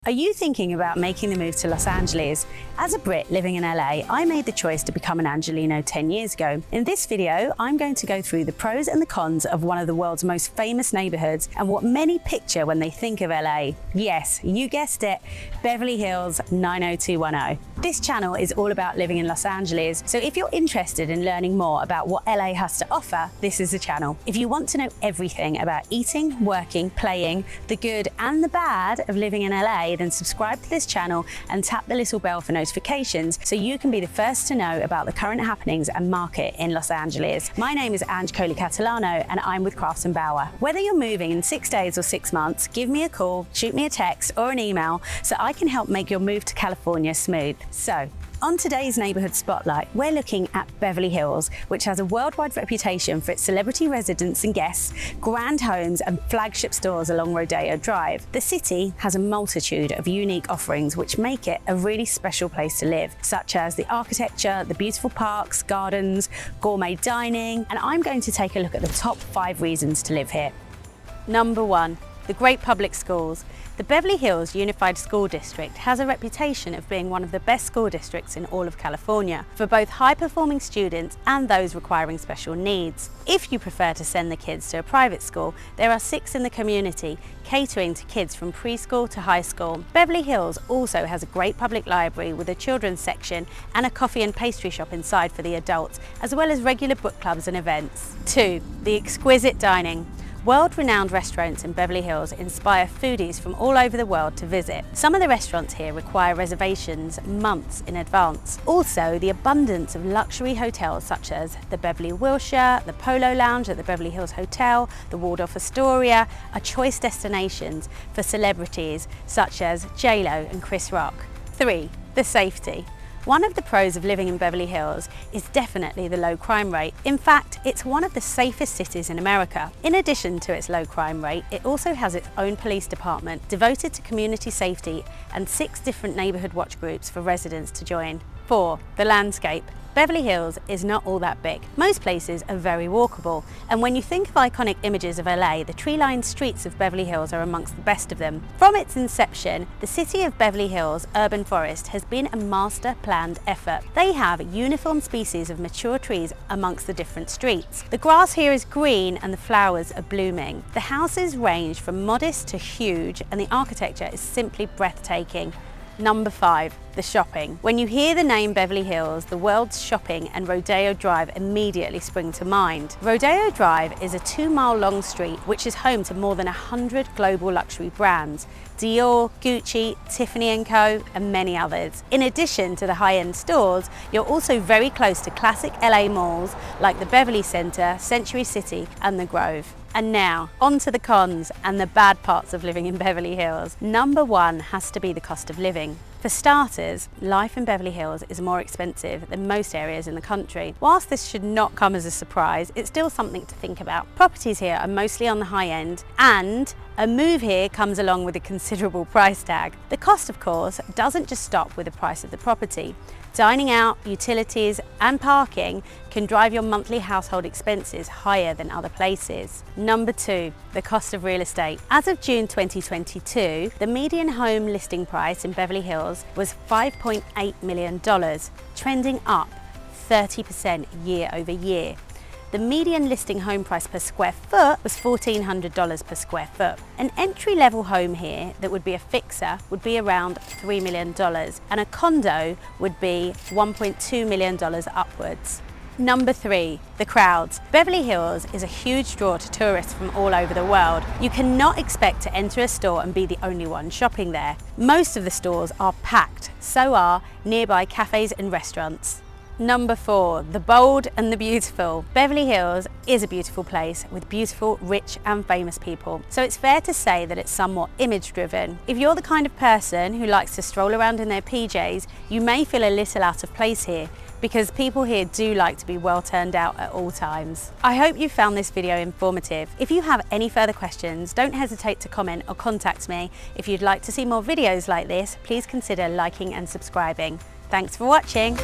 Are you thinking about making the move to Los Angeles? As a Brit living in LA, I made the choice to become an Angelino 10 years ago. In this video, I'm going to go through the pros and the cons of one of the world's most famous neighborhoods and what many picture when they think of LA. Yes, you guessed it, Beverly Hills 90210. This channel is all about living in Los Angeles, so if you're interested in learning more about what LA has to offer, this is the channel. If you want to know everything about eating, working, playing, the good and the bad of living in LA, then subscribe to this channel and tap the little bell for notifications so you can be the first to know about the current happenings and market in Los Angeles. My name is Anj Catalano and I'm with Crafts & Bauer. Whether you're moving in 6 days or 6 months, give me a call, shoot me a text or an email so I can help make your move to California smooth. So, on today's Neighborhood Spotlight, we're looking at Beverly Hills, which has a worldwide reputation for its celebrity residents and guests, grand homes and flagship stores along Rodeo Drive. The city has a multitude of unique offerings which make it a really special place to live, such as the architecture, the beautiful parks, gardens, gourmet dining, and I'm going to take a look at the top 5 reasons to live here. Number 1. The great public schools. The Beverly Hills Unified School District has a reputation of being one of the best school districts in all of California for both high-performing students and those requiring special needs. If you prefer to send the kids to a private school, there are 6 in the community, catering to kids from preschool to high school. Beverly Hills also has a great public library with a children's section and a coffee and pastry shop inside for the adults, as well as regular book clubs and events. 2. The Exquisite Dining. World-renowned restaurants in Beverly Hills inspire foodies from all over the world to visit. Some of the restaurants here require reservations months in advance. Also, the abundance of luxury hotels such as the Beverly Wilshire, the Polo Lounge at the Beverly Hills Hotel, the Waldorf Astoria are choice destinations for celebrities such as J-Lo and Chris Rock. 3. The safety. One of the pros of living in Beverly Hills is definitely the low crime rate. In fact, it's one of the safest cities in America. In addition to its low crime rate, it also has its own police department devoted to community safety and 6 different neighborhood watch groups for residents to join. 4. The landscape. Beverly Hills is not all that big. Most places are very walkable, and when you think of iconic images of LA, the tree-lined streets of Beverly Hills are amongst the best of them. From its inception, the city of Beverly Hills urban forest has been a master-planned effort. They have uniform species of mature trees amongst the different streets. The grass here is green and the flowers are blooming. The houses range from modest to huge, and the architecture is simply breathtaking. Number 5. The shopping. When you hear the name Beverly Hills, the world's shopping and Rodeo Drive immediately spring to mind. Rodeo Drive is a 2-mile-long street which is home to more than 100 global luxury brands: Dior, Gucci, Tiffany & Co, and many others. In addition to the high-end stores, you're also very close to classic LA malls like the Beverly Center, Century City, and the Grove. And now, on to the cons and the bad parts of living in Beverly Hills. Number 1 has to be the cost of living. For starters, life in Beverly Hills is more expensive than most areas in the country. Whilst this should not come as a surprise, it's still something to think about. Properties here are mostly on the high end, and a move here comes along with a considerable price tag. The cost, of course, doesn't just stop with the price of the property. Dining out, utilities and parking can drive your monthly household expenses higher than other places. Number 2, the cost of real estate. As of June 2022, the median home listing price in Beverly Hills was $5.8 million, trending up 30% year over year. The median listing home price per square foot was $1,400 per square foot. An entry-level home here that would be a fixer would be around $3 million, and a condo would be $1.2 million upwards. Number 3, the crowds. Beverly Hills is a huge draw to tourists from all over the world. You cannot expect to enter a store and be the only one shopping there. Most of the stores are packed, so are nearby cafes and restaurants. Number 4, the bold and the beautiful. Beverly Hills is a beautiful place with beautiful, rich and famous people, so it's fair to say that it's somewhat image driven. If you're the kind of person who likes to stroll around in their PJs, you may feel a little out of place here, because people here do like to be well turned out at all times. I hope you found this video informative. If you have any further questions, don't hesitate to comment or contact me. If you'd like to see more videos like this, please consider liking and subscribing. Thanks for watching.